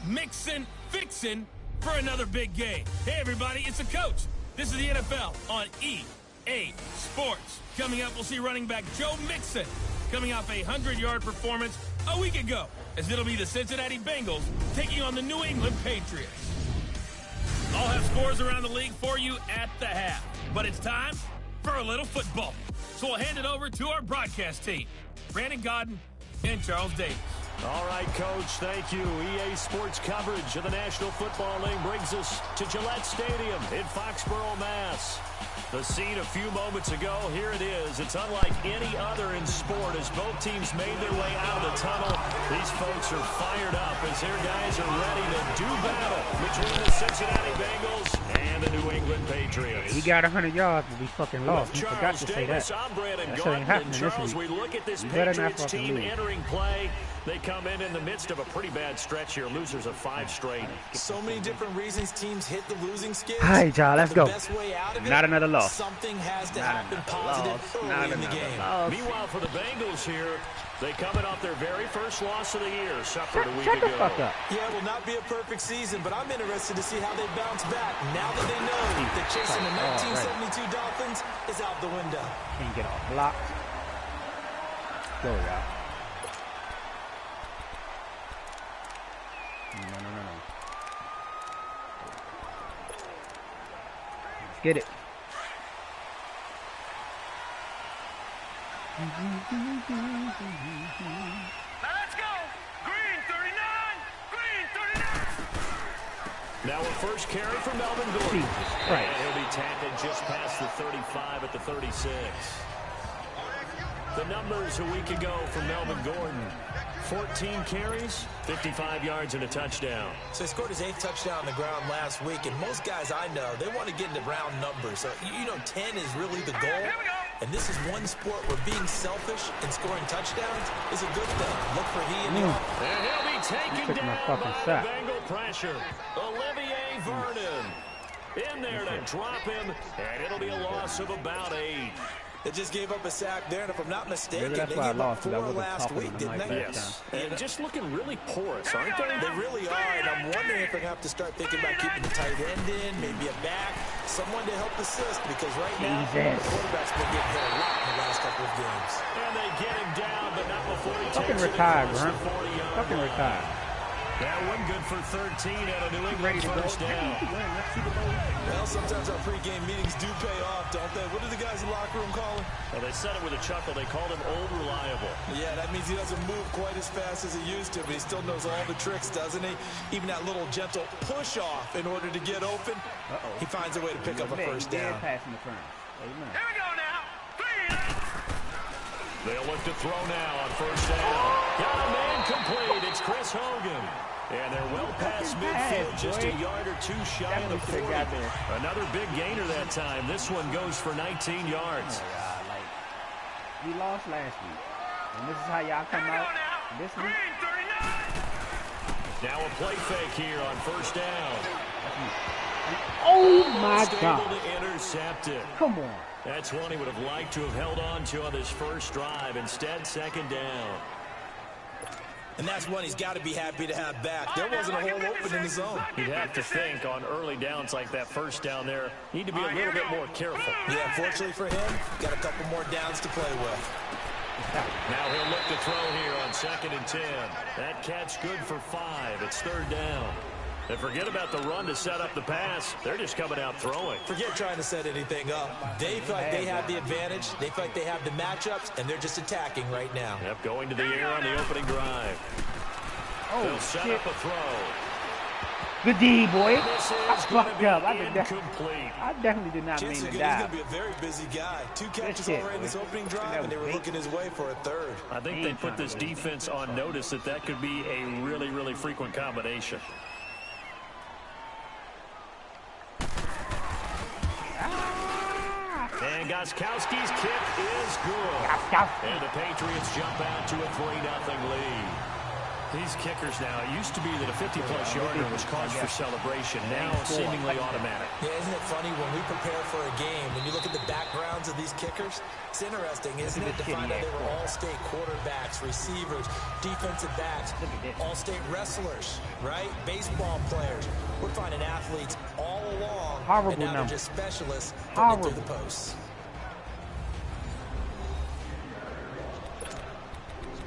mixing, fixing for another big game. Hey, everybody, it's the coach. This is the NFL on EA Sports. Coming up, we'll see running back Joe Mixon coming off a 100-yard performance a week ago, as it'll be the Cincinnati Bengals taking on the New England Patriots. I'll have scores around the league for you at the half, but it's time for a little football. So we'll hand it over to our broadcast team, Brandon Godden and Charles Davis. All right, Coach, thank you. EA Sports coverage of the National Football League brings us to Gillette Stadium in Foxborough, Mass. The scene a few moments ago, here it is. It's unlike any other in sport as both teams made their way out of the tunnel. These folks are fired up as their guys are ready to do battle between the Cincinnati Bengals and the New England Patriots. He got 100 yards, but we fucking lost. He forgot to say that. I'm Brandon That Godden, shouldn't happen and this Charles, week. we look at this You better not Patriots fucking team lose. entering play. They come in the midst of a pretty bad stretch here. Losers of 5 straight. So many different reasons teams hit the losing skids. All right, y'all, let's go. The best way out of it, Not another loss. Something has to happen positive early in the game. Meanwhile, for the Bengals here, they coming off their very first loss of the year, suffered a week Shut ago. the fuck up. Yeah, it will not be a perfect season, but I'm interested to see how they bounce back now that they know that chasing the 1972 Dolphins is out the window. Can't get off block. Go, y'all. No. Let's get it. Let's go! Green 39! Green 39! Now a first carry from Melvin Gordon. Jesus And Christ. he'll be tackled just past the 35 at the 36. The numbers a week ago from Melvin Gordon. 14 carries, 55 yards, and a touchdown. So he scored his 8th touchdown on the ground last week, and most guys I know, they want to get into round numbers. So, 10 is really the goal. And this is one sport where being selfish and scoring touchdowns is a good thing. Look for he and the offense. And he'll be taken took my down fucking by shot. the Bengal pressure. Olivier Vernon in there to drop him, and it'll be a loss of about 8. They just gave up a sack there, and if I'm not mistaken, Maybe they that's why I gave up lost, 'cause I 4 wasn't last talking week, on the didn't mic they? last Yes, and just looking really porous, aren't they? They really are, and I'm wondering if they're going to have to start thinking about keeping the tight end in, maybe a back, someone to help assist, because right now, the quarterback's been getting hit a lot in the last couple of games. And they get him down, but not before he Fucking takes it retired, across bro. the 40-yard Fucking line. retired. That one good for 13 at a New England first down. Well, sometimes our pregame meetings do pay off, don't they? What do the guys in the locker room call him? Well, they said it with a chuckle. They called him Old Reliable. Yeah, that means he doesn't move quite as fast as he used to, but he still knows all the tricks, doesn't he? Even that little gentle push-off in order to get open, he finds a way to pick up a first down. Here we go now! They'll look to throw now on first down. Got a man complete. It's Chris Hogan. And they're well past midfield, just a yard or two shy of the 40. Another big gainer that time. This one goes for 19 yards. We lost last week. And this is how y'all come out this week. Now a play fake here on first down. Oh my Able God. to intercept it. Come on. That's one he would have liked to have held on to on this first drive. Instead, second down. And that's one he's got to be happy to have back. There wasn't a hole open in the zone. You'd have to think on early downs like that first down there, need to be a little bit more careful. Yeah, fortunately for him, got a couple more downs to play with. Now he'll look to throw here on 2nd and 10. That catch good for 5. It's 3rd down. And forget about the run to set up the pass. They're just coming out throwing. Forget trying to set anything up. They feel like they have the advantage. They feel like they have the matchups, and they're just attacking right now. Yep, going to the air on the opening drive. They'll set up a throw. Good D, boy. This I is fucked gonna up. be incomplete. I definitely did not mean Chances are to he's die. going to be a very busy guy. 2 catches shit, already in this boy. opening That drive, and they were was looking his way for a 3rd. I think they put this defense on notice that could be a really, really frequent combination. And Gostkowski's kick is good. And the Patriots jump out to a 3-0 lead. These kickers now, it used to be that a 50-plus yarder was cause for celebration. Now seemingly automatic. Yeah, isn't it funny when we prepare for a game, when you look at the backgrounds of these kickers, it's interesting, isn't it, to find out they were all-state quarterbacks, receivers, defensive backs, all-state wrestlers, right? Baseball players. We're finding athletes all along, and now they're just specialists that get through the posts.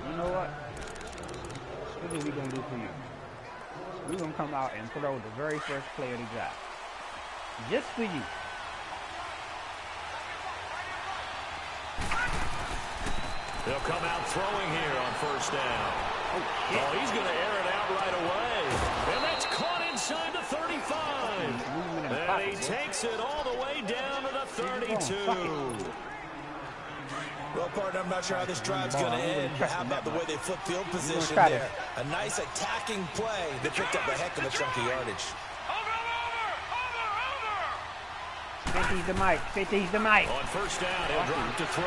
You know what? This is what we're going to do for you. We're going to come out and throw the very first play of the drive. Just for you. They'll come out throwing here on first down. Oh, he's going to air it out right away. And that's caught inside the 35. And he takes it all the way down to the 32. Well, partner, I'm not sure how this drive's going to end, but how about the way they flip field position there? A nice attacking play. They picked up a heck of a chunk of yardage. 50's the mic. 50's the mic. On first down, he'll drop to throw.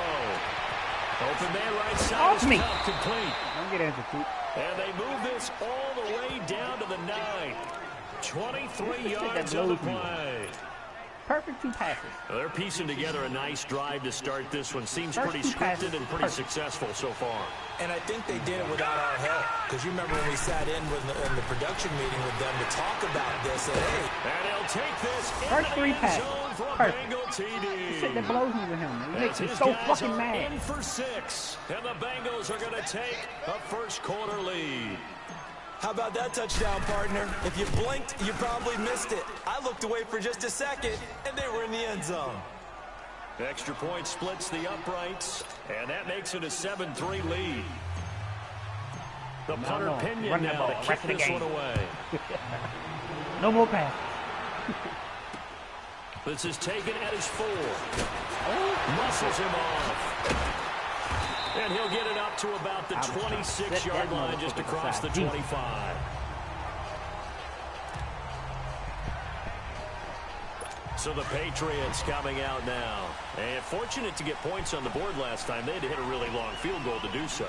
Open man right side is not complete. Don't get into it. And they move this all the way down to the 9. 23 yards on the play. Perfect 2 passes. Well, they're piecing together a nice drive to start this one. Seems pretty scripted and pretty successful so far. And I think they did it without our help. Because you remember when we sat in the production meeting with them to talk about this. And hey, and he'll take this first 3 passes. Bengal TD. Shit that blows me with him. He makes me so fucking mad. In for 6. And the Bengals are going to take a first quarter lead. How about that touchdown, partner? If you blinked, you probably missed it. I looked away for just a second, and they were in the end zone. Extra point splits the uprights, and that makes it a 7-3 lead. The punter Pinion now to kick this one away. No more pass. This is taken at his 4. Muscles him off. And he'll get it up to about the 26-yard line just across the 25. So the Patriots coming out now. And fortunate to get points on the board last time. They had to hit a really long field goal to do so.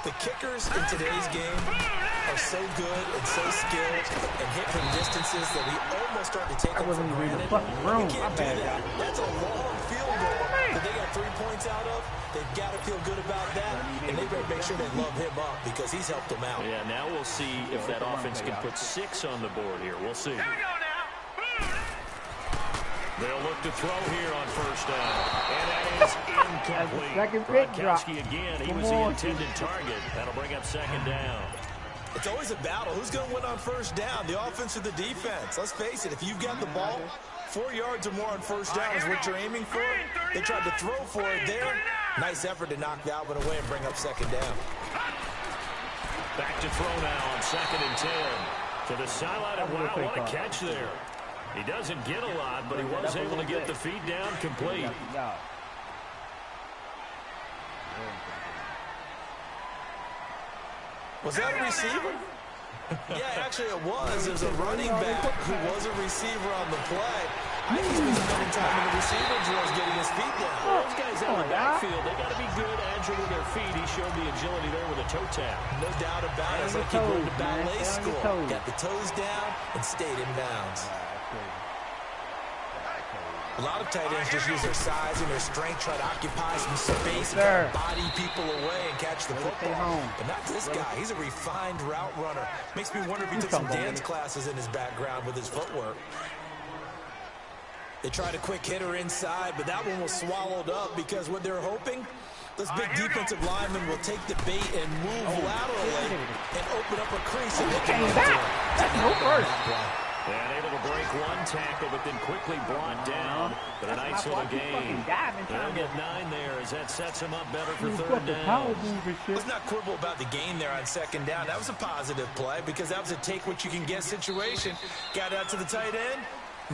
The kickers in today's game are so good and so skilled and hit from distances that we almost start to take them for granted. You can't do that. That's a long field goal that they got 3 points out of. They've got to feel good about that, and they better make sure they love him up because he's helped them out. Yeah, now we'll see if that offense can put 6 on the board here. We'll see. They'll look to throw here on first down. And that is incomplete. Gronkowski again. He was the intended target. That'll bring up second down. It's always a battle. Who's going to win on first down, the offense or the defense? Let's face it, if you've got the ball, 4 yards or more on first down is what you're aiming for. They tried to throw for it there. Nice effort to knock that one away and bring up second down. Back to throw now on 2nd and 10. To the sideline, and wow, what a catch there. He doesn't get a lot, but he was able to get the feet down complete. Was that a receiver? Yeah, actually it was. It was a running back who was a receiver on the play. I think he's been spending time in the receiver drills getting his feet down. Those guys out in the backfield, they got to be good, agile with their feet. He showed the agility there with a toe tap. No doubt about it. It's like he going to ballet school. Got the toes down and stayed in bounds. A lot of tight ends just use their size and their strength, try to occupy some space and try to body people away and catch the football. But not this guy. He's a refined route runner. Makes me wonder if he took some dance classes in his background with his footwork. They tried a quick hitter inside, but that one was swallowed up because what they're hoping, this big defensive lineman will take the bait and move laterally and open up a crease. And they can That's no first. And able to break one tackle, but then quickly brought down. But a nice little gain. They'll get 9 there as that sets him up better for 3rd down. Let's not quibble about the gain there on 2nd down. That was a positive play because that was a take-what-you-can-get situation. Got out to the tight end.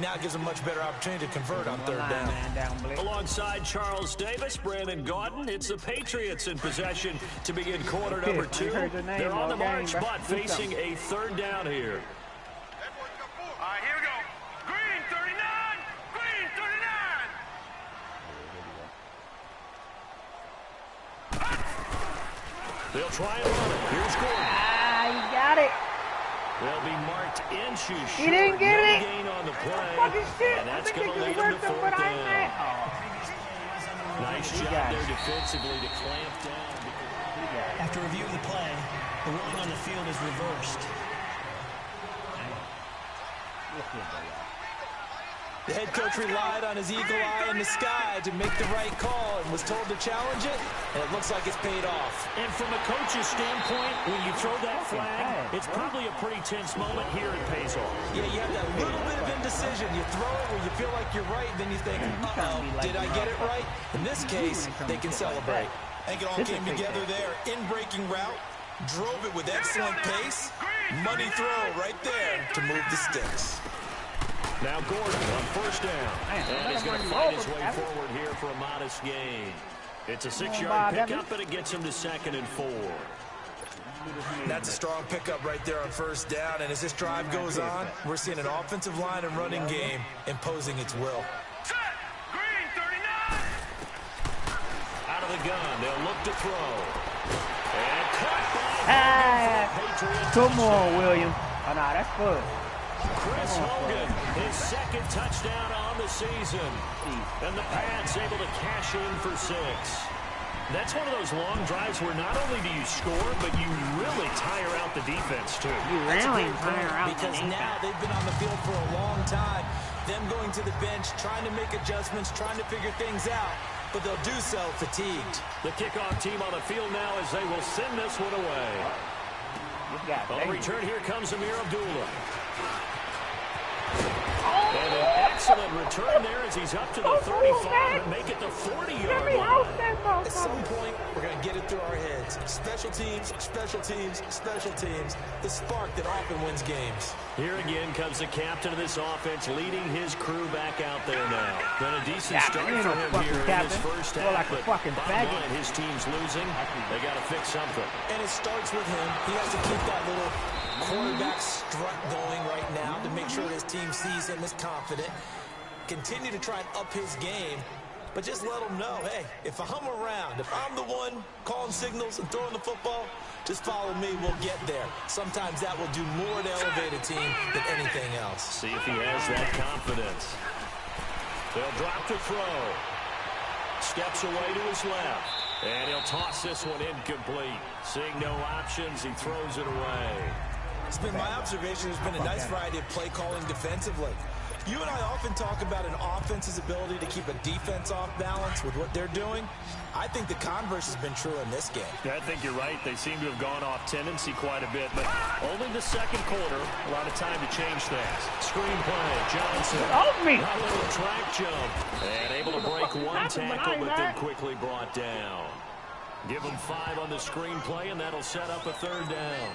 Now it gives them a much better opportunity to convert on 3rd down. Alongside Charles Davis, Brandon Gaudin, it's the Patriots in possession to begin quarter number 2. They're on the march, but facing a 3rd down here. All right, here we go. Green 39. Green 39. They'll try and run it. Here's Gordon. He got it. They'll be marked inches short. He didn't get No it. gain on the play. Fucking shit. And that's I think going to they lead just them to worked him, fourth but I down. ain't. Nice He job got there it. defensively to clamp down. After reviewing the play, the ruling on the field is reversed. The head coach relied on his eagle eye in the sky to make the right call and was told to challenge it, and it looks like it's paid off. And from a coach's standpoint, when you throw that flag, it's probably a pretty tense moment here. It pays off. Yeah, you have that little bit of indecision. You throw it where you feel like you're right, then you think, uh-oh, did I get it right? In this case, they can celebrate. I think it all came together there. In-breaking route, drove it with excellent pace. Money throw right there to move the sticks. Now Gordon on first down. And he's going to find his way forward here for a modest gain. It's a 6-yard pickup, but it gets him to 2nd and 4. That's a strong pickup right there on first down, and as this drive goes on, we're seeing an offensive line and running game imposing its will. Set. Green 39. Out of the gun, they'll look to throw. And caught by Come on, William. Oh, no, that's good. Chris Hogan, his 2nd touchdown on the season. And the Pats able to cash in for 6. That's one of those long drives where not only do you score, but you really tire out the defense, too. You really tire out the because defense. now they've been on the field for a long time. Them going to the bench, trying to make adjustments, trying to figure things out, but they'll do so fatigued. The kickoff team on the field now as they will send this one away. On the return, here comes Amir Abdullah. And an excellent return there as he's up to the 35 and make it the 40-yard line. At some point, we're going to get it through our heads. Special teams, special teams, special teams. The spark that often wins games. Here again comes the captain of this offense leading his crew back out there now. Been a decent start for him here in this first half, but bottom line, his team's losing. They got to fix something. And it starts with him. He has to keep that little quarterback strut going right now to make sure his team sees him as confident. Continue to try and up his game, but just let him know, hey, if I'm around, if I'm the one calling signals and throwing the football, just follow me, we'll get there. Sometimes that will do more to elevate a team than anything else. See if he has that confidence. They'll drop to throw. Steps away to his left. And he'll toss this one incomplete. Seeing no options, he throws it away. It's been my observation there's been a nice variety of play calling defensively. You and I often talk about an offense's ability to keep a defense off balance with what they're doing. I think the converse has been true in this game. Yeah, I think you're right. They seem to have gone off tendency quite a bit, but only the 2nd quarter. A lot of time to change things. Screen play, Johnson. Off me. A little track jump. And able to break one tackle, but then quickly brought down. Give them 5 on the screen play, and that'll set up a 3rd down.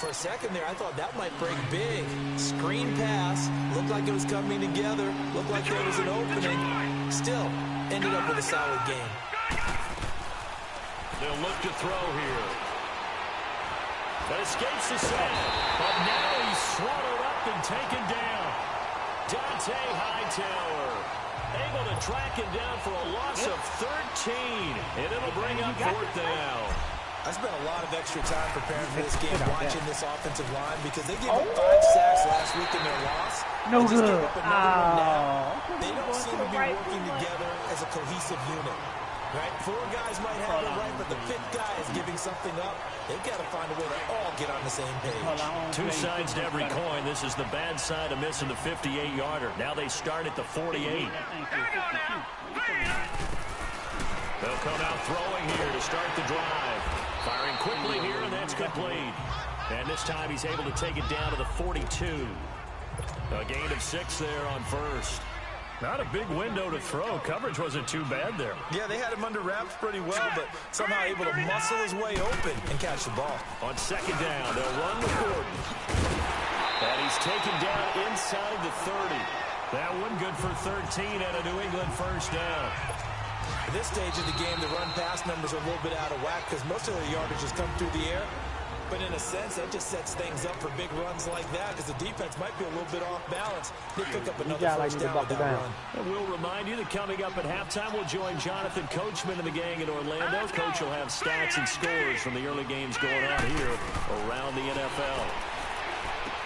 For a second there, I thought that might break big. Screen pass. Looked like it was coming together. Looked like there was an opening. Still, ended up with a solid game. They'll look to throw here. But escapes the sack. But now he's swallowed up and taken down. Dante Hightower able to track him down for a loss of 13. And it'll bring up 4th down. I spent a lot of extra time preparing for this game, watching this offensive line, because they gave up 5 sacks last week in their loss. No They just good. gave up another one now. They don't seem to be working together as a cohesive unit. Right? 4 guys might have it right, but the 5th guy is giving something up. They've got to find a way to all get on the same page. 2 sides to every coin. This is the bad side of missing the 58-yarder. Now they start at the 48. They'll come out throwing here to start the drive. Firing quickly here, and that's complete. And this time he's able to take it down to the 42. A gain of 6 there on first. Not a big window to throw. Coverage wasn't too bad there. Yeah, they had him under wraps pretty well, but somehow able to muscle his way open and catch the ball. On 2nd down, they'll run with Gordon. And he's taken down inside the 30. That one good for 13 at a New England first down. At this stage of the game, the run-pass numbers are a little bit out of whack because most of their yardage has come through the air. But in a sense, that just sets things up for big runs like that because the defense might be a little bit off balance. They pick up another first down with that run. And we'll remind you that coming up at halftime, we'll join Jonathan Coachman and the gang in Orlando. Coach will have stats and scores from the early games going on here around the NFL.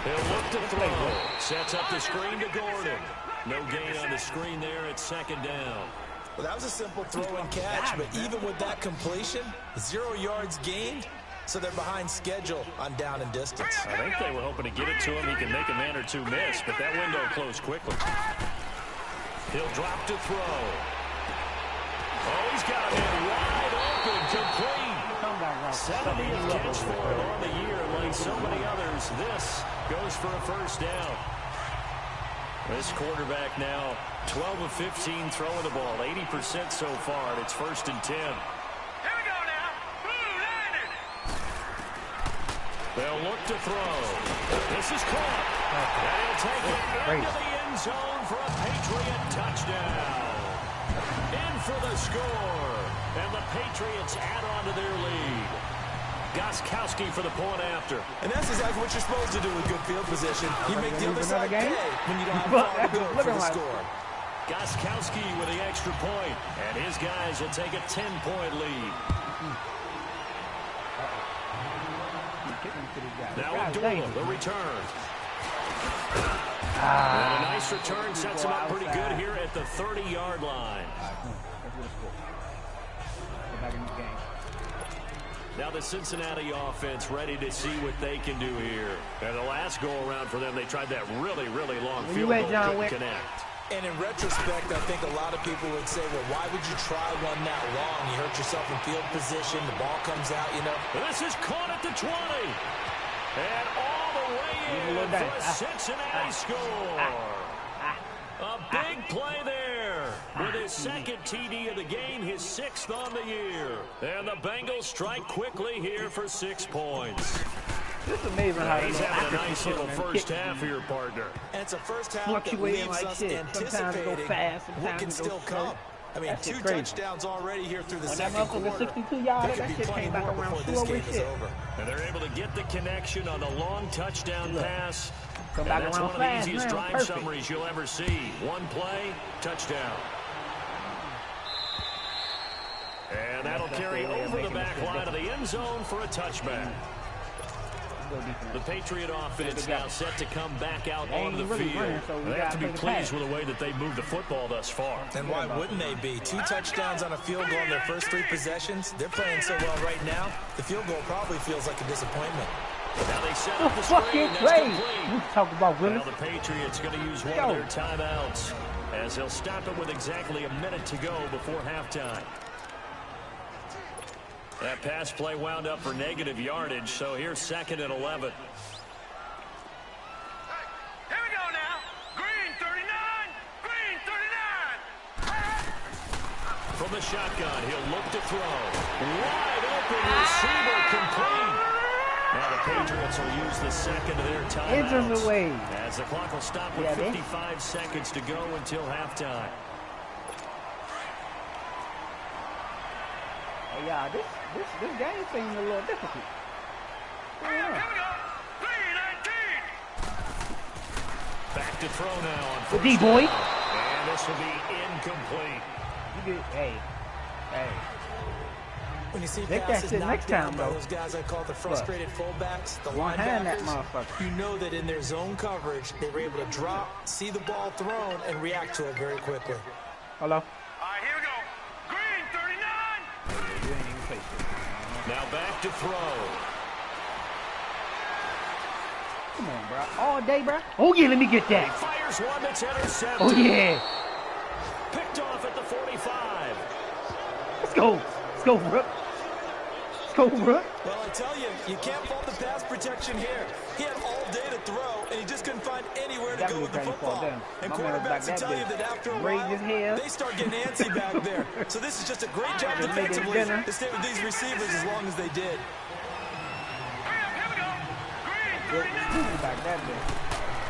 He'll look to throw. Sets up the screen to Gordon. No gain on the screen there at second down. Well, that was a simple throw and catch, but even with that completion, 0 yards gained. So they're behind schedule on down and distance. I think they were hoping to get it to him. He can make a man or two miss, but that window closed quickly. He'll drop to throw. Oh, he's got him wide open, complete. 70th catch for him on the year. Like so many others, this goes for a first down. This quarterback now 12 of 15 throwing the ball, 80% so far, and it's 1st and 10. They'll look to throw. This is caught. And he'll take it into the end zone for a Patriot touchdown. In for the score. And the Patriots add on to their lead. Gostkowski for the point after. And that's exactly what you're supposed to do with good field position. You make the other side pay when you don't have far to go for the score. Gostkowski with the extra point. And his guys will take a 10-point lead. Now Abdullah, the return. And a nice return sets him up pretty good here at the 30-yard line. Now the Cincinnati offense ready to see what they can do here. And the last go-around for them, they tried that really, really long field goal, couldn't connect. And in retrospect, I think a lot of people would say, well, why would you try one that long? You hurt yourself in field position. The ball comes out, you know. This is caught at the 20. And all the way in for a Cincinnati score. A big play there. With his second TD of the game, his 6th on the year. And the Bengals strike quickly here for 6 points. It's amazing how he's having a nice little first half for your partner. And it's a first half that leaves us anticipating what can still come. I mean, 2 touchdowns already here through the second quarter. 62 yards, that shit came back around slow as shit. And they're able to get the connection on the long touchdown pass. Come and back that's around one of fast, the easiest drive perfect. summaries you'll ever see. One play, touchdown. And that'll carry over the back line of the end zone for a touchback. The Patriot offense now set to come back out onto the field. They have to be pleased with the way that they've moved the football thus far. And why wouldn't they be? 2 touchdowns on a field goal in their first 3 possessions. They're playing so well right now, the field goal probably feels like a disappointment. Now they set up the screen. That's complete. We talk about Willis. Now the Patriots going to use one of their timeouts as they'll stop it with exactly a minute to go before halftime. That pass play wound up for negative yardage, so here's 2nd and 11. Here we go now. Green 39. Green 39. From the shotgun, he'll look to throw. Wide open receiver complete. Now the Patriots will use the 2nd of their timeouts. As the clock will stop with 55 seconds to go until halftime. Yeah, this game seems a little difficult. Here we go. Green 19. Back to throw now on first D-boy. down. And this will be incomplete. Hey. When you see Take passes that shit knocked next down time, by bro. those guys I call the frustrated fullbacks, the One hand that linebackers, motherfucker. you know that in their zone coverage, they were able to drop, see the ball thrown, and react to it very quickly. Hello? All right, here we go. Green 39. You ain't even play shit. Now back to throw. Come on, bro. All day, bro. Oh, yeah, let me get He that. fires one that's intercepted. Oh, yeah. Picked off at the 45. Let's go. Let's go, bro. Let's go, bro. Well, I tell you, you can't fault the pass protection here. He had all day to throw, and he just couldn't find anywhere to go with the football. And quarterbacks will tell you that after a while, they start getting antsy back there. So this is just a great job defensively to stay with these receivers as long as they did.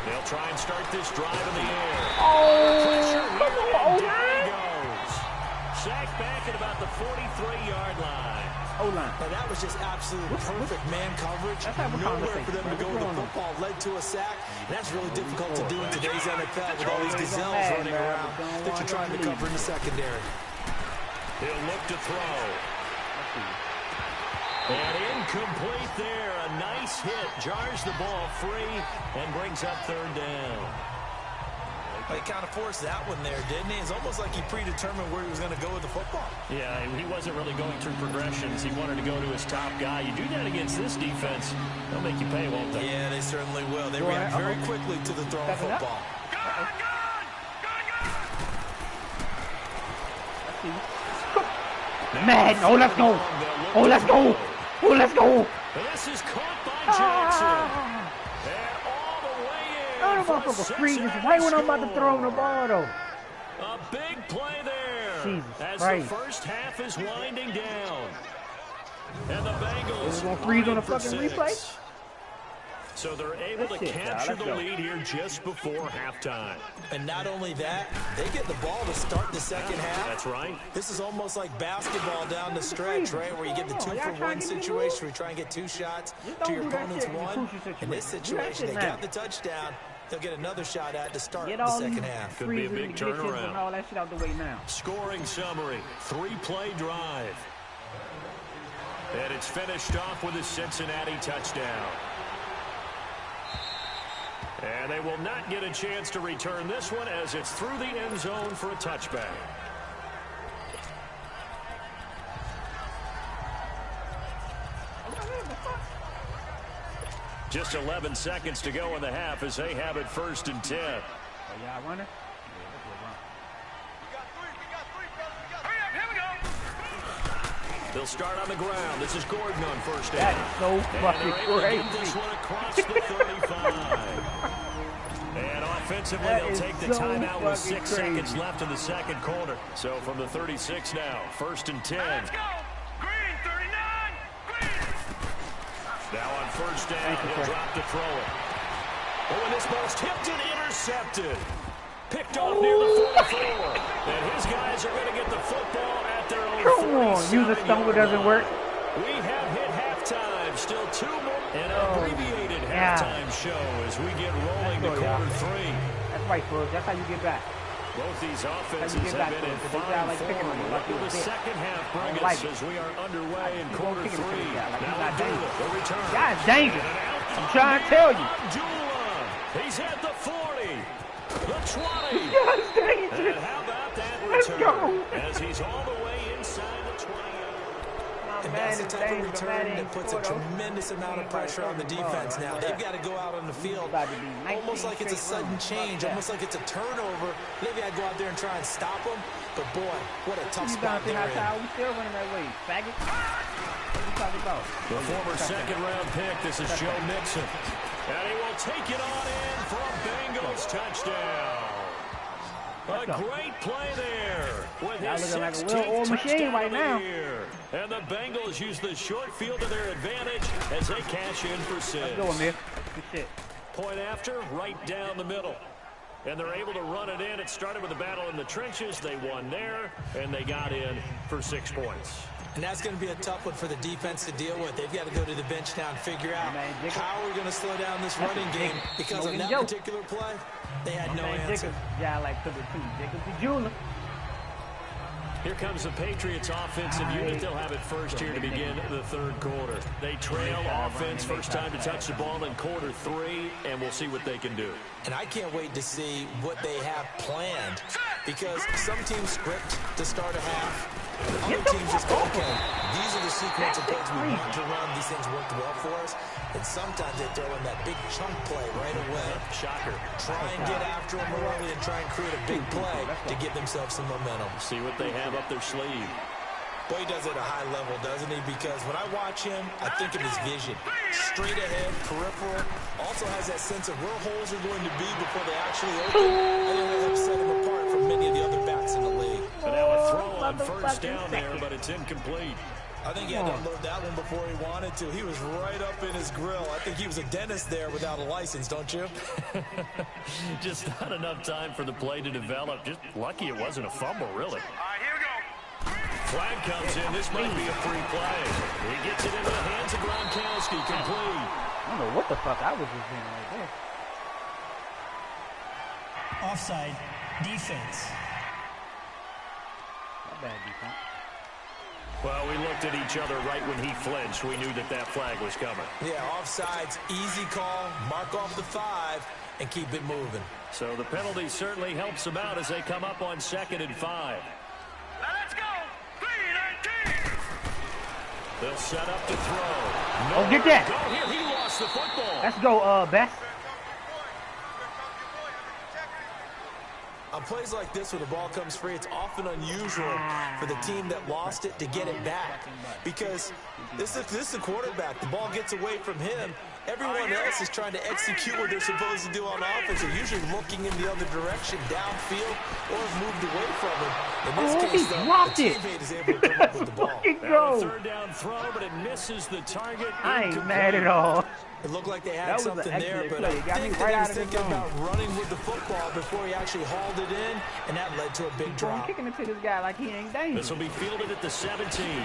They'll try and start this drive in the air. Oh, come on, down he goes. Sacked back at about the 43-yard line. O-line. And that was just absolute perfect man coverage. Nowhere for them to go with the football. Led to a sack. And that's really difficult to do in today's NFL with all these gazelles running around that you're trying to cover in the secondary. He'll look to throw. And incomplete there. A nice hit. Jars the ball free and brings up third down. He kind of forced that one there, didn't he? It's almost like he predetermined where he was going to go with the football. Yeah, he wasn't really going through progressions. He wanted to go to his top guy. You do that against this defense, they'll make you pay, won't they? Yeah, they certainly will. They react very quickly to the throw of football. Man, oh, let's go. Oh, let's go. Oh, let's go. This is caught by Jackson. Oh, the motherfucker freezes right when I'm about to throw him the ball, though. A big play there. Jesus as Christ. the first half is winding down. And the Bengals is it gonna freeze on the fucking replay? So they're able to capture the lead here just before halftime. And not only that, they get the ball to start the second half. That's right. This is almost like basketball down the stretch, right? Where you get the 2-for-1 situation where you try and get 2 shots to your opponent's 1. In this situation, they got the touchdown. They'll get another shot at to start the second half. Could be a big turnaround. All that shit out the way now. Scoring summary, 3-play drive. And it's finished off with a Cincinnati touchdown. And they will not get a chance to return this one as it's through the end zone for a touchback. Just 11 seconds to go in the half as they have it 1st and 10. Oh, y'all wonder? They'll start on the ground. This is Gordon on first down. That's so fucking crazy. This one across the 35. And offensively, they'll take the timeout with 6 seconds left in the second quarter. So from the 36 now, 1st and 10. Let's go. Green, 39. Green. Now on first down, he'll drop to throw it. Oh, and this ball's tipped and intercepted. Picked off near the 44. And his guys are going to get the football at their own 47. Come on, use a stumble doesn't work. We have hit halftime. Still 2 more. An abbreviated halftime show as we get rolling to quarter 3. That's right, folks. That's how you get back. Both these offenses have been in fine form. What will the second half bring us as we are underway in quarter 3? Now Abdullah, the return. Guy's dangerous. I'm trying to tell you. Abdullah, he's at the 40, the 20. Guy's dangerous. And how about that Let's return? go. As he's all the way inside the 20. And that's the type of return that puts a tremendous amount of pressure on the defense now. They've got to go out on the field almost like it's a sudden change, almost like it's a turnover. They've got to go out there and try and stop them. But, boy, what a tough spot they're in. We still running that way, faggot. What are you talking about? The former second-round pick, this is Joe Mixon. And he will take it on in for a Bengals touchdown. A great play there with his 16th touchdown right now. And the Bengals use the short field to their advantage as they cash in for 6. Let's go, man. Good shit. Point after, right down the middle. And they're able to run it in. It started with a battle in the trenches. They won there, and they got in for 6 points. And that's going to be a tough one for the defense to deal with. They've got to go to the bench now and figure out how we're going to slow down this running game. Because on that particular play, they had no answer. Yeah, I like to the two. Jacob the Jula. Here comes the Patriots offensive unit. They'll have it first here to begin the 3rd quarter. They trail offense, first time to touch the ball in quarter 3, and we'll see what they can do. And I can't wait to see what they have planned, because some teams script to start a half. Other teams just go, okay, these are the sequence of plays we want to run. These things worked well for us. And sometimes they throw in that big chunk play right away. Shocker. Try and get after them early and try and create a big play to give themselves some momentum. See what they have up their sleeve. Boy, he does it at a high level, doesn't he? Because when I watch him, I think of his vision. Straight ahead, peripheral. Also has that sense of where holes are going to be before they actually open. I think that helps set him apart from many of the other backs in the league. And now a throw on first down there, but it's incomplete. I think he had to unload that one before he wanted to. He was right up in his grill. I think he was a dentist there without a license, don't you? Just not enough time for the play to develop. Just lucky it wasn't a fumble, really. All right, here we go. Flag comes in. This might be a free play. He gets it into the hands of Gronkowski. Complete. I don't know what the fuck I was just doing right there. Offside. Defense. Not bad defense. Well, we looked at each other right when he flinched. We knew that flag was coming. Yeah, offsides, easy call. Mark off the 5 and keep it moving. So the penalty certainly helps them out as they come up on 2nd and 5. Now let's go. 3-19. They'll set up to throw. Oh, get that. Go here. He lost the football. Let's go, Best. On plays like this where the ball comes free, it's often unusual for the team that lost it to get it back. Because this is the quarterback. The ball gets away from him. Everyone else is trying to execute what they're supposed to do on offense. They're usually looking in the other direction, downfield, or have moved away from him. In this case, he though, dropped the it. teammate is able to come up with the ball. Now a 3rd down throw, but it misses the target. I ain't mad at all. It looked like they had something there, but play. I It got me think right that out he of was the thinking zone. about running with the football before he actually hauled it in, and that led to a big I'm drop. kicking it to this guy like he ain't dangerous. This will be fielded at the 17.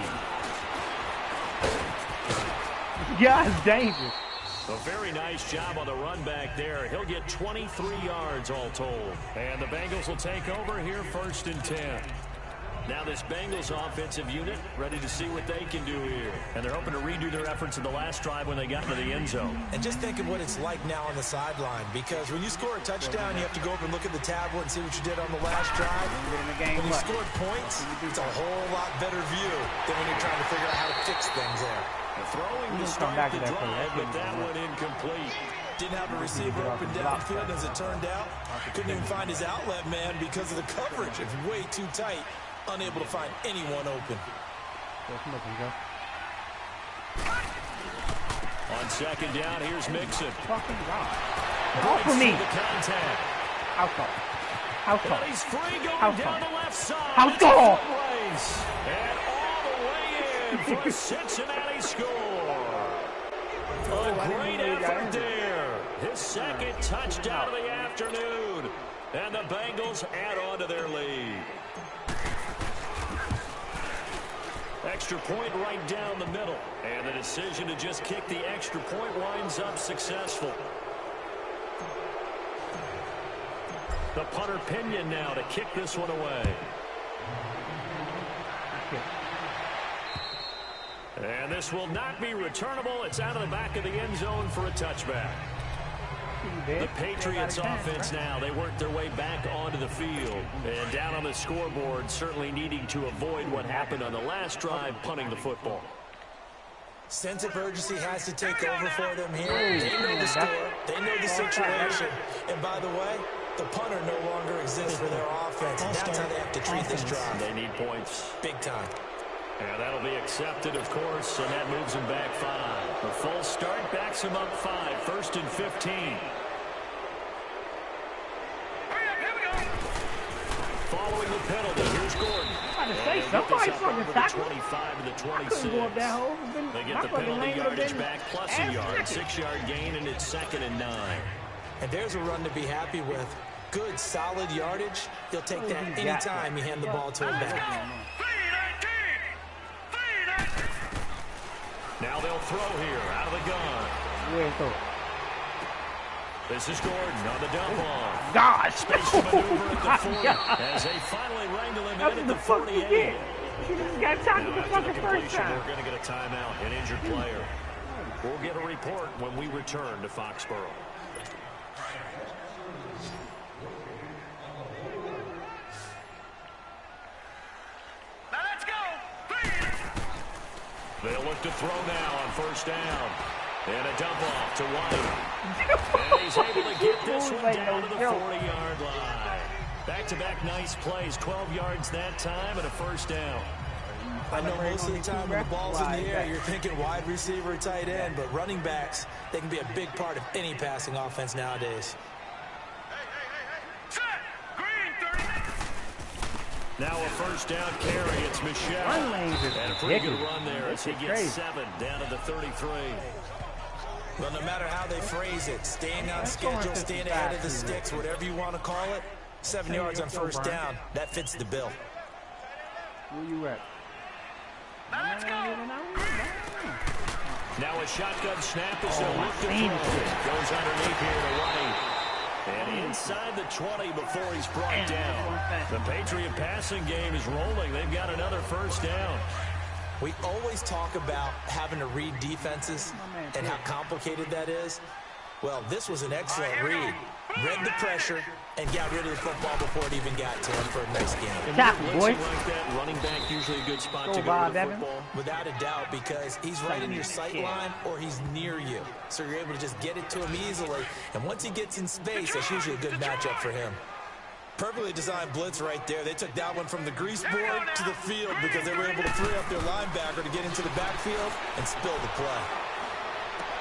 This guy's dangerous. A very nice job on the run back there. He'll get 23 yards all told. And the Bengals will take over here 1st and 10. Now this Bengals offensive unit ready to see what they can do here. And they're hoping to redo their efforts in the last drive when they got into the end zone. And just think of what it's like now on the sideline, because when you score a touchdown, you have to go over and look at the tablet and see what you did on the last drive. When you scored points, it's a whole lot better view than when you're trying to figure out how to fix things there. Throwing to start the drive, but that one incomplete. Didn't have a receiver open downfield as it turned out. Couldn't even find his outlet man because of the coverage. It's way too tight. Unable to find anyone open. On 2nd down, here's Mixon. Fucking God. Ball for me. The contact. House call. House call. But he's free going House down call. the left side. House call. And all the way in for a Cincinnati score. A great effort there. His 2nd touchdown of the afternoon. And the Bengals add on to their lead. Extra point right down the middle. And the decision to just kick the extra point winds up successful. The punter Pinion now to kick this one away. And this will not be returnable. It's out of the back of the end zone for a touchback. The Patriots offense now, they work their way back onto the field. And down on the scoreboard, certainly needing to avoid what happened on the last drive, punting the football. Sense of urgency has to take over for them here. They know the score. They know the situation. And by the way, the punter no longer exists for their offense. And that's how they have to treat this drive. They need points. Big time. And that'll be accepted, of course, and that moves them back 5. A full start backs them up 5. 1st and 15. Following the penalty, here's Gordon. I was say somebody fucking tackle. 25 to the 26. Couldn't go up that hole. They get the penalty yardage back plus a yard. 6-yard gain, and it's 2nd and 9. And there's a run to be happy with. Good, solid yardage. He'll take that anytime you hand the ball to him back. Now they'll throw here out of the gun. This is Gordon on the dump off. Gosh. Special maneuver at the 40 as they finally wrangle him in at the 48. He just got tackled the fucking first time. We're going to get a timeout, an injured player. We'll get a report when we return to Foxborough. They'll look to throw now on 1st down. And a dump off to White. And he's able to get this one down to the 40-yard line. Back-to-back nice plays. 12 yards that time and a 1st down. I know most of the time when the ball's in the air, you're thinking wide receiver, tight end, but running backs, they can be a big part of any passing offense nowadays. Now a 1st down carry. It's Michelle. And a pretty good run there as he gets 7 down to the 33. Well, no matter how they phrase it, staying on schedule, staying ahead of the sticks, whatever you want to call it, 7 yards on 1st down, that fits the bill. Where you at? Now a shotgun snap as they'll look to throw. Goes underneath here to right. And inside the 20 before he's brought down. The Patriot passing game is rolling. They've got another first down. We always talk about having to read defenses and how complicated that is. Well, this was an excellent read. Read the pressure and got rid of the football before it even got to him for a nice game. Like that, running back usually a good spot to go to the football. Without a doubt, because he's right in your sight line or he's near you. So you're able to just get it to him easily. And once he gets in space, that's usually a good matchup for him. Perfectly designed blitz right there. They took that one from the grease board to the field because they were able to free up their linebacker to get into the backfield and spill the play.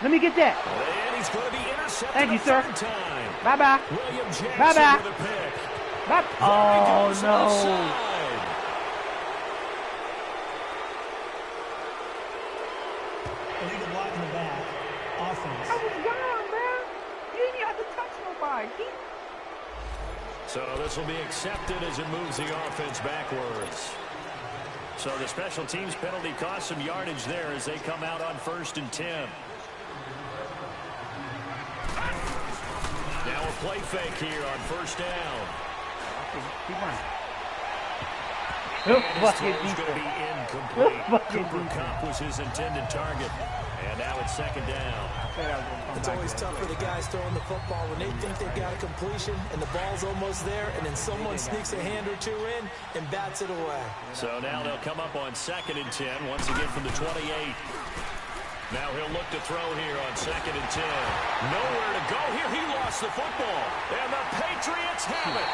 Let me get that. And he's going to be intercepted. Thank you, sir. Bye-bye. William Jackson Bye-bye. with a pick. Oh, no. Illegal block in the back. Offense. I was gone, man. You didn't even have to touch nobody. So this will be accepted as it moves the offense backwards. So the special teams penalty cost some yardage there as they come out on 1st and 10. Now a play fake here on 1st down. Keep running. And his throw's going to be incomplete. Cooper Kupp was his intended target. And now it's 2nd down. It's always tough for the guys throwing the football when they think they've got a completion and the ball's almost there, and then someone sneaks a hand or two in and bats it away. So now they'll come up on 2nd and 10 once again from the 28. Now he'll look to throw here on 2nd and 10. Nowhere to go here. He lost the football. And the Patriots have it.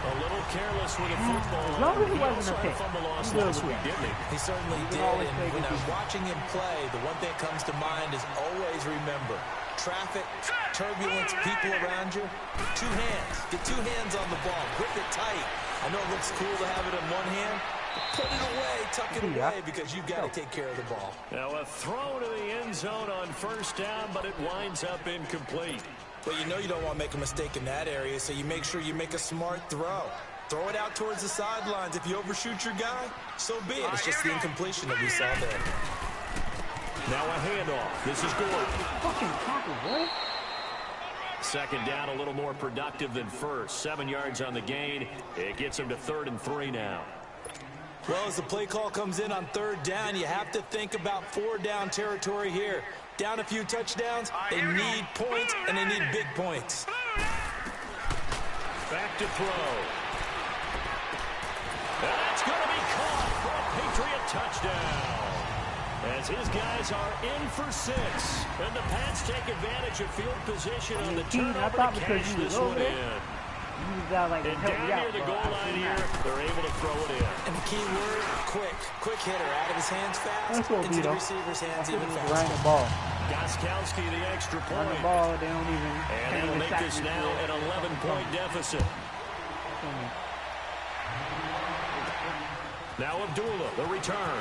A little careless with the football. He also had a fumble loss last week, didn't he? He certainly did. And when I'm watching him play, the one thing that comes to mind is always remember, traffic, turbulence, people around you, 2 hands. Get 2 hands on the ball. Grip it tight. I know it looks cool to have it in one hand. Put it away, tuck it away, because you've got to take care of the ball. Now a throw to the end zone on 1st down, but it winds up incomplete. Well, you know you don't want to make a mistake in that area, so you make sure you make a smart throw. Throw it out towards the sidelines. If you overshoot your guy, so be it. It's just the incompletion that we saw there. Now a handoff. This is Gordon. Fucking tackle, boy. 2nd down, a little more productive than 1st. 7 yards on the gain. It gets him to 3rd and 3 now. Well, as the play call comes in on 3rd down, you have to think about 4-down territory here. Down a few touchdowns, they need points, and they need big points. Back to throw. That's going to be caught for a Patriot touchdown. As his guys are in for 6. And the Pats take advantage of field position on the turnover to cash this one in. And down near the goal line here, they're able to throw it in. And the key word, quick. Quick hitter, out of his hands fast, into the receiver's hands even faster. Gostkowski, the extra point. The ball, they don't even. And it'll make this now an 11-point deficit. Now Abdullah, the return.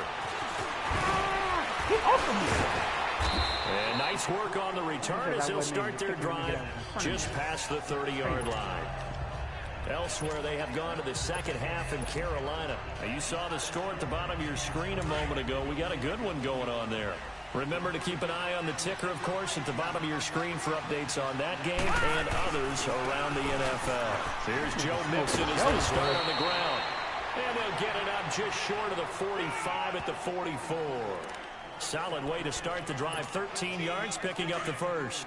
And nice work on the return as they'll start their drive just past the 30-yard line. Elsewhere, they have gone to the 2nd half in Carolina. Now, you saw the score at the bottom of your screen a moment ago. We got a good one going on there. Remember to keep an eye on the ticker, of course, at the bottom of your screen for updates on that game and others around the NFL. Here's Joe Mixon as they start on the ground. And they'll get it up just short of the 45 at the 44. Solid way to start the drive. 13 yards, picking up the first.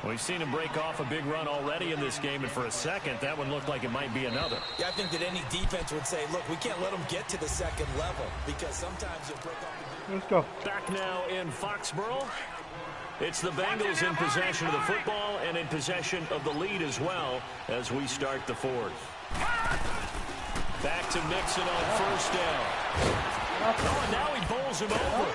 We've seen him break off a big run already in this game, and for a second, that one looked like it might be another. Yeah, I think that any defense would say, look, we can't let them get to the 2nd level, because sometimes you'll break off the Let's go. Back now in Foxborough. It's the Bengals in possession of the football and in possession of the lead as well as we start the 4th. Back to Mixon on 1st down. Oh, and now he bowls him over.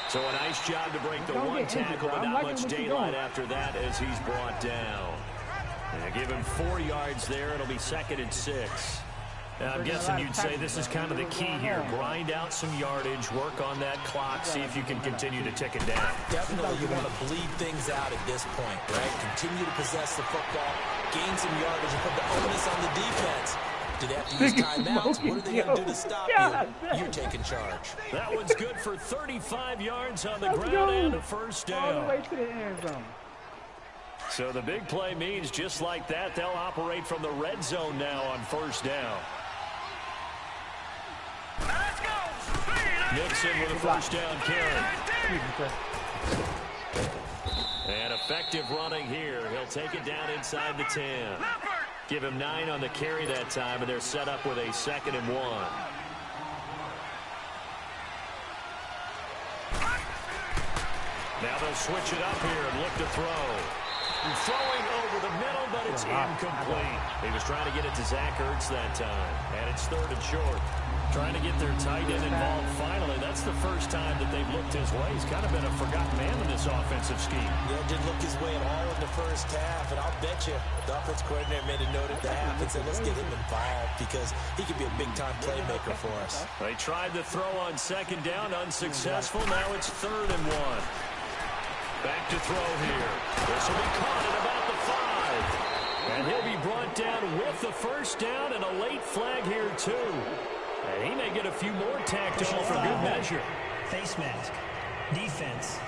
So a nice job to break the one tackle, but not much daylight after that as he's brought down. And give him 4 yards there. It'll be 2nd and 6. Now, I'm guessing you'd say this is kind of the key here. Grind out some yardage, work on that clock, see if you can continue to tick it down. Definitely you want to bleed things out at this point, right? Continue to possess the football, gain some yardage, and put the onus on the defense. Do they have to use timeouts? What are they going to do to stop you? You're taking charge. That one's good for 35 yards on the ground and a first down. All the way to the end zone. So the big play means just like that, they'll operate from the red zone now on first down. Let's go. Mixon with a first down carry. And effective running here. He'll take it down inside the 10. Give him 9 on the carry that time, and they're set up with a 2nd and 1. Now they'll switch it up here and look to throw. Throwing over the middle, but it's incomplete. He was trying to get it to Zach Ertz that time, and it's 3rd and short. Trying to get their tight end involved finally. That's the first time that they've looked his way. He's kind of been a forgotten man in this offensive scheme. Yeah, didn't look his way at all in the first half, and I'll bet you the offense coordinator made a note at the half and said, let's get him involved because he could be a big-time playmaker for us. They tried to throw on 2nd down, unsuccessful. Now it's 3rd and 1. Back to throw here. This will be caught at about the 5. And he'll be brought down with the first down and a late flag here, too. And he may get a few more tacked on for good measure. Face mask. Defense.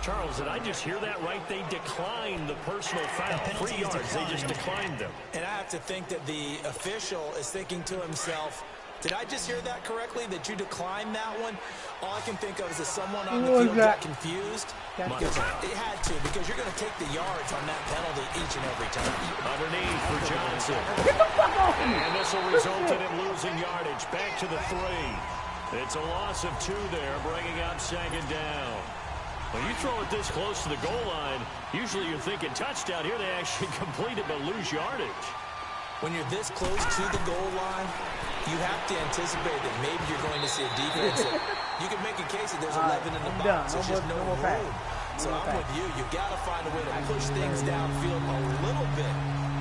Charles, did I just hear that right? They declined the personal foul. 3 yards, they just declined them. And I have to think that the official is thinking to himself, did I just hear that correctly, that you declined that one? All I can think of is that someone on the field got confused. Because it had to, because you're going to take the yards on that penalty each and every time. Underneath for Johnson. And this will result in him losing yardage. Back to the 3. It's a loss of 2 there, bringing up 2nd down. When you throw it this close to the goal line, usually you're thinking touchdown. Here they actually complete it but lose yardage. When you're this close to the goal line, you have to anticipate that maybe you're going to see a defense. You can make a case that there's 11 in the box. There's just no room. So I'm with you. You've got to find a way to push things downfield a little bit.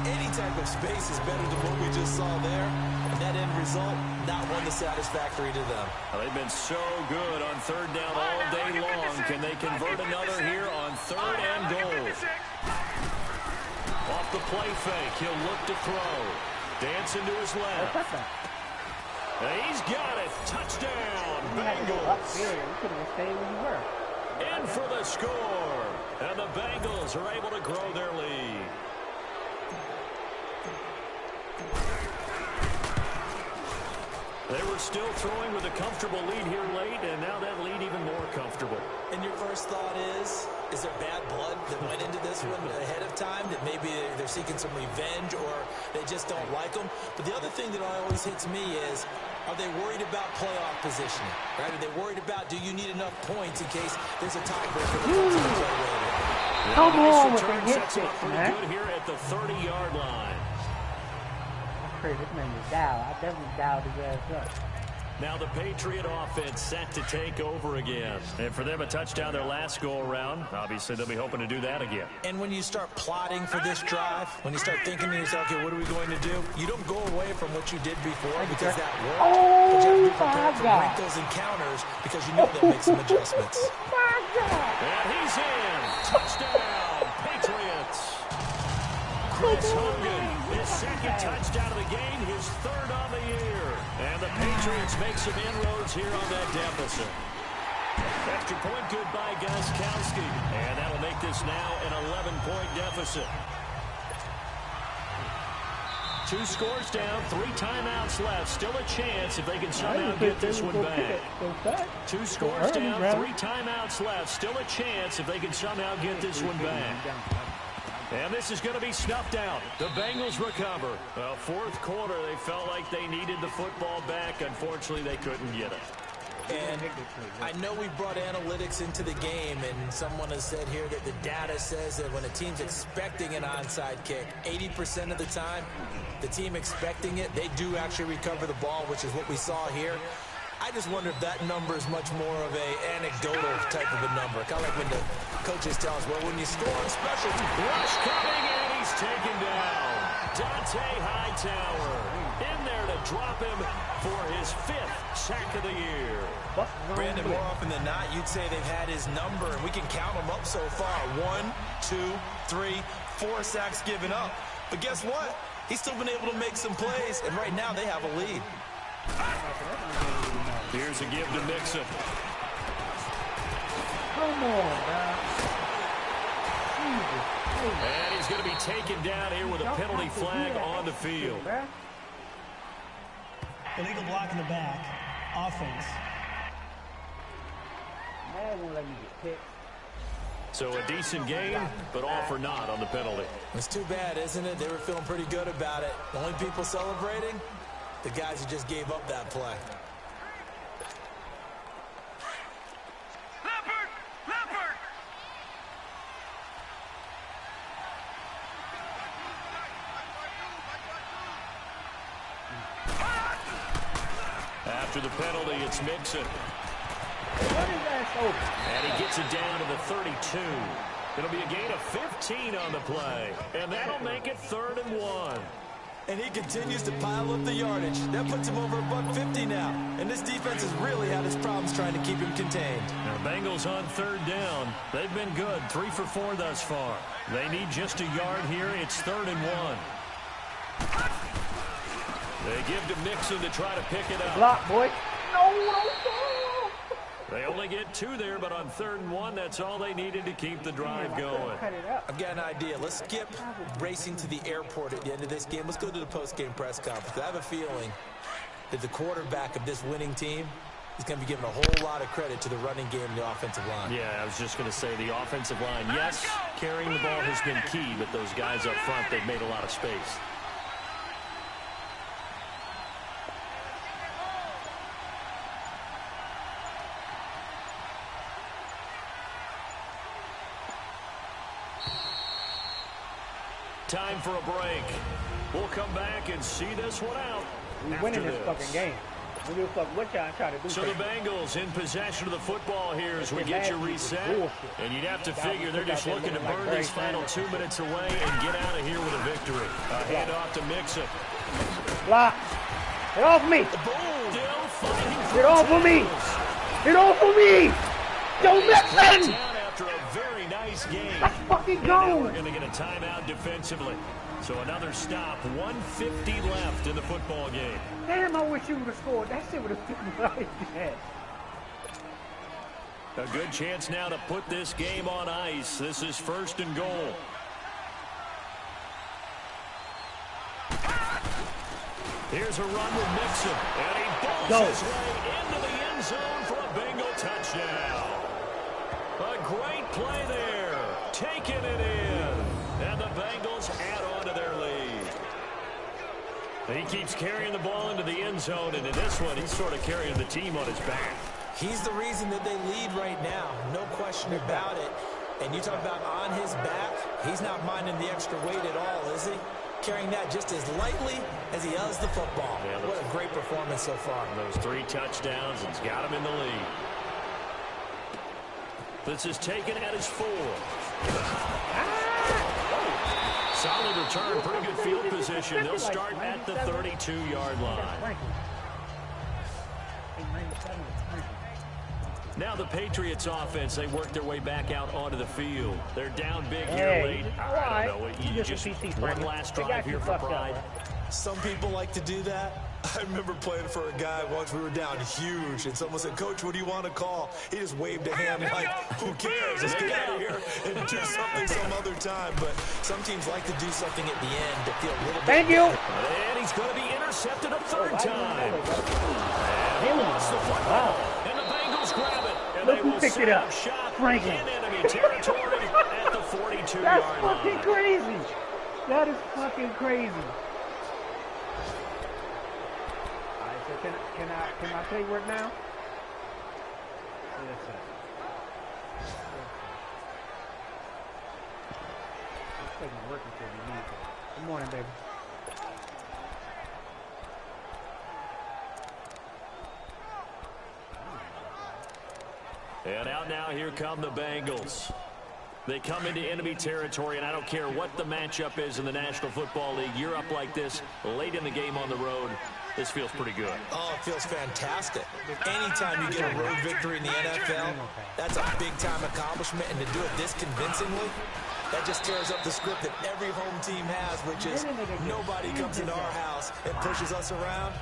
Any type of space is better than what we just saw there. And that end result, not one that's satisfactory to them. Well, they've been so good on 3rd down all day long. Can they convert another here on 3rd and goal? Off the play fake, he'll look to throw. Dancing to his left. And he's got it. Touchdown, Bengals. In for the score. And the Bengals are able to grow their lead. They were still throwing with a comfortable lead here late, and now that lead even more comfortable. And your first thought is there bad blood that went into this one ahead of time, that maybe they're seeking some revenge or they just don't like them? But the other thing that always hits me is, are they worried about playoff positioning? Right? Are they worried about, do you need enough points in case there's a tiebreaker that comes into play later? Come on with the hit sets up pretty good here at the 30-yard line. This man is dialed. I definitely dialed his ass up. Now the Patriot offense set to take over again. And for them, a touchdown their last go-around. Obviously, they'll be hoping to do that again. And when you start plotting for this drive, when you start thinking to yourself, okay, what are we going to do? You don't go away from what you did before because that worked. But you have to be prepared to break those encounters because you know they'll make some adjustments. And he's in. Touchdown, Patriots. Chris Hogan, his 2nd touchdown of the game, his 3rd on the year. And the Patriots make some inroads here on that deficit. Extra point good by Gostkowski. And that'll make this now an 11-point deficit. 2 scores down, 3 timeouts left. Still a chance if they can somehow get this one back. 2 scores down, 3 timeouts left. Still a chance if they can somehow get this one back. And this is going to be snuffed out. The Bengals recover. Well, 4th quarter, they felt like they needed the football back. Unfortunately, they couldn't get it. And I know we brought analytics into the game, and someone has said here that the data says that when a team's expecting an onside kick, 80% of the time, the team expecting it, they do actually recover the ball, which is what we saw here. I just wonder if that number is much more of a anecdotal type of a number. Kind of like when the coaches tell us, well, when you score on special teams. Rush coming, and he's taken down. Dante Hightower in there to drop him for his 5th sack of the year. Brandon, more often than not, you'd say they've had his number, and we can count them up so far. 1, 2, 3, 4 sacks given up. But guess what? He's still been able to make some plays, and right now they have a lead. Here's a give to Mixon. Come on, guys. And he's going to be taken down here with a penalty flag on the field. Illegal block in the back. Offense. Man won't let me get picked. So a decent game, but all for naught on the penalty. It's too bad, isn't it? They were feeling pretty good about it. The only people celebrating, the guys who just gave up that play. After the penalty, it's Mixon. What is that over? And he gets it down to the 32. It'll be a gain of 15 on the play. And that'll make it 3rd and 1. And he continues to pile up the yardage. That puts him over $150 now. And this defense has really had its problems trying to keep him contained. Now, Bengals on 3rd down. They've been good, 3 for 4 thus far. They need just a yard here. It's 3rd and 1. They give to Mixon to try to pick it up. Block, boy. No. They only get 2 there, but on 3rd and 1, that's all they needed to keep the drive going. I've got an idea. Let's skip racing to the airport at the end of this game. Let's go to the post-game press conference. I have a feeling that the quarterback of this winning team is going to be given a whole lot of credit to the running game and the offensive line. Yeah, I was just going to say the offensive line. Yes, carrying the ball has been key, but those guys up front, they've made a lot of space. Time for a break. We'll come back and see this one out. We're winning this fucking game. We give a fuck what y'all try to do. So the Bengals in possession of the football here as we get you reset. And you'd have to figure they're just looking to burn these final 2 minutes away and get out of here with a victory. Hand off to Mixon. Block. Get off me. Still fighting. Get off of me. Get off of me. Joe Mixon. After a very nice game. Let's fucking go. We're going to get a timeout defensively. So another stop, 150 left in the football game. Damn, I wish you would have scored. That shit would have been right there. A good chance now to put this game on ice. This is 1st and goal. Here's a run with Mixon. And he bolts his way into the end zone for a Bengal touchdown. A great play there. Taking it in. And the Bengals add on to their lead. He keeps carrying the ball into the end zone, and in this one, he's sort of carrying the team on his back. He's the reason that they lead right now. No question about it. And you talk about on his back, he's not minding the extra weight at all, is he? Carrying that just as lightly as he does the football. Yeah, what a great performance so far. Those 3 touchdowns, it's got him in the lead. This is taken at his 4. Solid return, pretty good field position. They'll start at the 32-yard line. Now the Patriots offense, they work their way back out onto the field. They're down big here late. I don't know. You just one last drive here for pride. Some people like to do that. I remember playing for a guy once. We were down huge, and someone said, "Coach, what do you want to call?" He just waved a hand like, "Who cares? Let's get out of here and do something some other time." But some teams like to do something at the end to feel a little bit. Thank you. And he's going to be intercepted a 3rd time. He lost the football, and the Bengals grab it. And look who picked it up. Franklin. In enemy territory at the 42-yard line. That's fucking crazy. That is fucking crazy. Can my play work now? Yes, sir. It's taking work until we need to. Good morning, baby. And out now, here come the Bengals. They come into enemy territory, and I don't care what the matchup is in the National Football League. You're up like this late in the game on the road. This feels pretty good. Oh, it feels fantastic. Anytime you get a road victory in the NFL, that's a big-time accomplishment, and to do it this convincingly, That just tears up the script that every home team has, which is nobody comes into our house and pushes us around.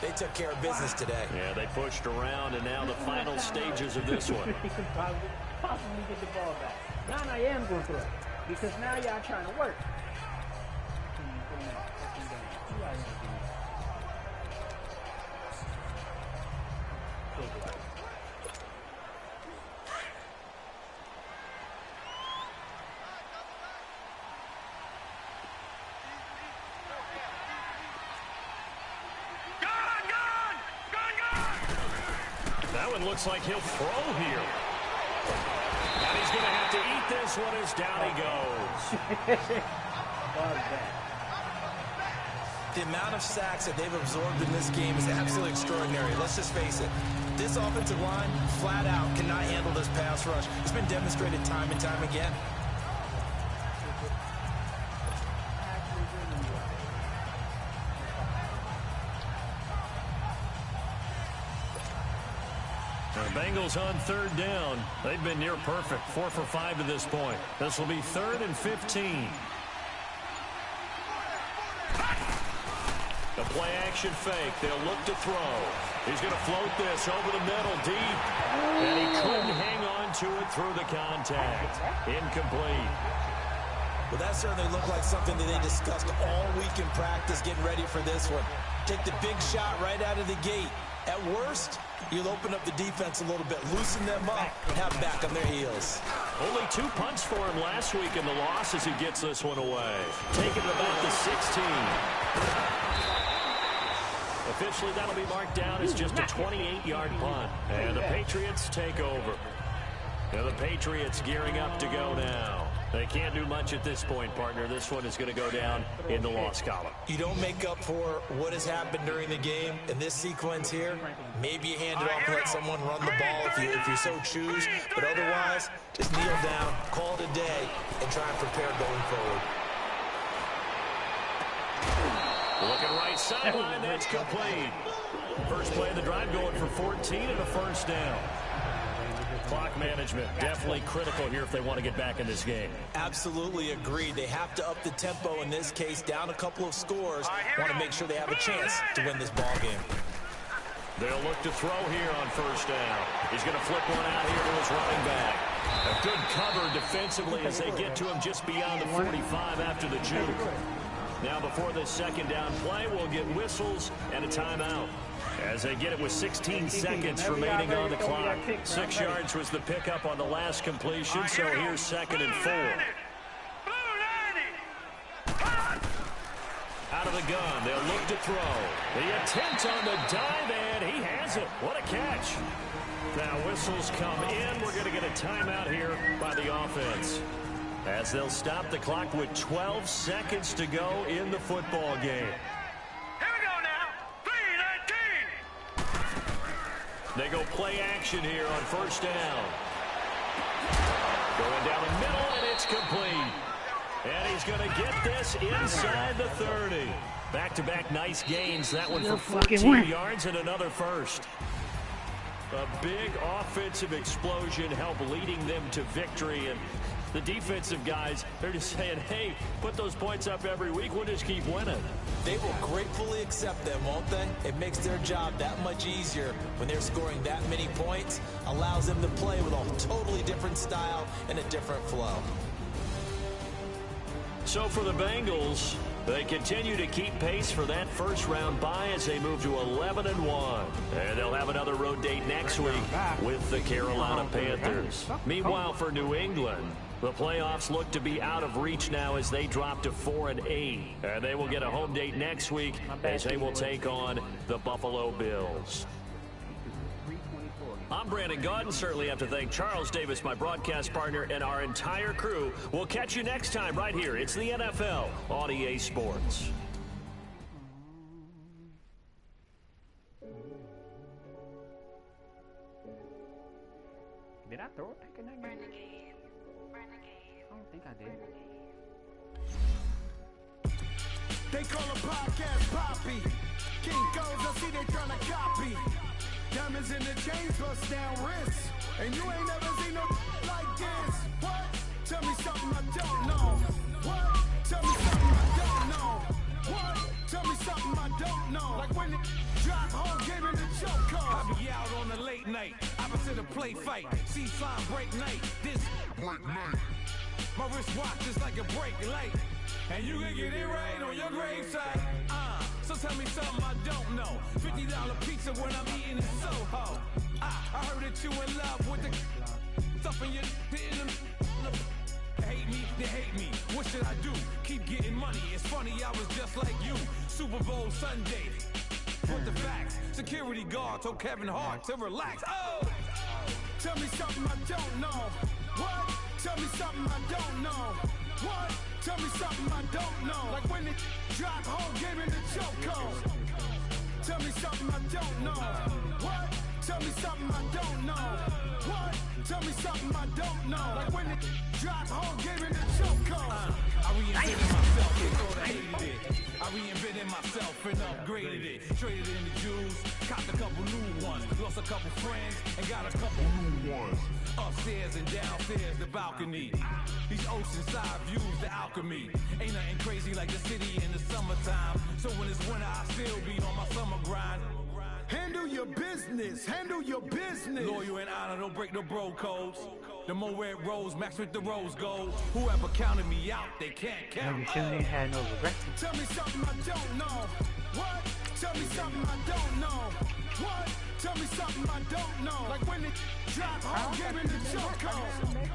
They took care of business today. Yeah, they pushed around, and now the final stages of this one. They could possibly get the ball back. Now I am going to throw it, because now y'all trying to work. Looks like he'll throw here. And he's going to have to eat this one as down he goes. The amount of sacks that they've absorbed in this game is absolutely extraordinary. Let's just face it. This offensive line, flat out, cannot handle this pass rush. It's been demonstrated time and time again. The Bengals on third down. They've been near perfect. 4 for 5 to this point. This will be 3rd and 15. The play action fake. They'll look to throw. He's going to float this over the middle deep. And he couldn't hang on to it through the contact. Incomplete. Well, that certainly looked like something that they discussed all week in practice getting ready for this one. Take the big shot right out of the gate. At worst, you'll open up the defense a little bit, loosen them up, and have them back on their heels. Only 2 punts for him last week in the loss as he gets this one away. Taking it about the 16. Officially, that'll be marked down as just a 28-yard punt. And the Patriots take over. Now the Patriots gearing up to go now. They can't do much at this point, partner. This one is going to go down in the loss column. You don't make up for what has happened during the game in this sequence here. Maybe you hand it off and let someone run the ball if you so choose. But otherwise, just kneel down, call it a day, and try and prepare going forward. Looking right sideline, that's complete. First play of the drive going for 14 and a first down. Clock management definitely critical here if they want to get back in this game. Absolutely agreed. They have to up the tempo in this case, down a couple of scores. Want to make sure they have a chance to win this ball game. They'll look to throw here on first down. He's going to flip one out here to his running back. A good cover defensively as they get to him just beyond the 45 after the juke. Now before this second down play, we'll get whistles and a timeout. As they get it with 16 seconds remaining on the clock. 6 yards was the pickup on the last completion, so here's 2nd and 4. Out of the gun, they'll look to throw. The attempt on the dive, and he has it. What a catch. Now whistles come in. We're going to get a timeout here by the offense, as they'll stop the clock with 12 seconds to go in the football game. They go play action here on first down. Going down the middle, and it's complete. And he's going to get this inside the 30. Back-to-back nice gains. That one for 14 yards and another first. A big offensive explosion helped leading them to victory. And the defensive guys, they're just saying, hey, put those points up every week. We'll just keep winning. They will gratefully accept them, won't they? It makes their job that much easier when they're scoring that many points. Allows them to play with a totally different style and a different flow. So for the Bengals, they continue to keep pace for that first-round bye as they move to 11-1. And they'll have another road date next week with the Carolina Panthers. Meanwhile, for New England, the playoffs look to be out of reach now as they drop to 4-8. And they will get a home date next week as they will take on the Buffalo Bills. I'm Brandon Gaudin. Certainly have to thank Charles Davis, my broadcast partner, and our entire crew. We'll catch you next time right here. It's the NFL on EA Sports. Did I throw a pick in that game? I don't think I did. They call a podcast Poppy. King goes, I see they tryna copy. Diamonds in the chains, bust down wrists. And you ain't never seen no like this. What? Tell me something I don't know. What? Tell me something I don't know. What? Tell me something I don't know. Like when it drive home, gave him the choke call. I be out on the late night, opposite a play fight. See slime break night, this break night. My wristwatch is like a brake light, and you can get it right on your graveside. So tell me something I don't know. $50 pizza when I'm eating in Soho. I heard that you in love with the stuff in your hate me, they hate me. What should I do? Keep getting money. It's funny, I was just like you. Super Bowl Sunday. Put the facts. Security guard told Kevin Hart to relax. Oh! Tell me something I don't know. What? Tell me something I don't know. What? Tell me something I don't know. Like when it drive home, gave him the choke code. Tell me something I don't know. What? Tell me something I don't know. What? Tell me something I don't know. Like when it drive home, gave him the choke code. I reinvented myself, they thought I hated it. I reinvented myself and upgraded it. Traded in the Jews, copped a couple new ones. Lost a couple friends and got a couple new ones. Upstairs and downstairs, the balcony. These oceanside views, the alchemy. Ain't nothing crazy like the city in the summertime. So when it's winter, I still be on my summer grind. Handle your business, handle your business. Loyal and honor, don't break no bro codes. The more red rose, max with the rose gold. Whoever counted me out, they can't count. Shouldn't have no regret. Tell me something I don't know. What? Tell me something I don't know. What? Tell me something I don't know. Like when it drive home, gave him the choke code.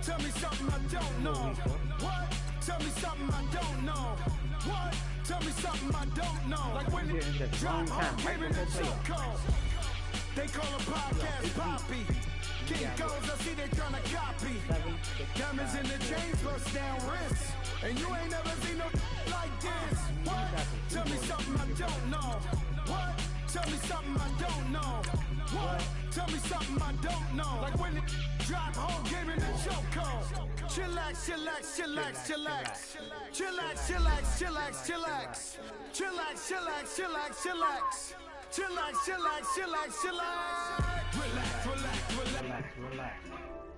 Tell me something I don't know. What? Tell me something I don't know. What? Tell me something I don't know. Like when it drive home, gave him the choke code. They call a podcast Poppy. King goes, I see they tryna copy. Diamonds in the chains, bust down wrists. And you ain't never seen no like this. What? Tell me something I don't know. What? Tell me something I don't know. What? Tell me something I don't know. Like when it drive home, gave me the choke code. Chillax, chillax, chillax, chillax. Chillax, chillax, chillax, chillax. Chillax, chillax, chillax, chillax. Chillax, chillax, chillax, chillax. Relax, relax, relax. Relax, relax.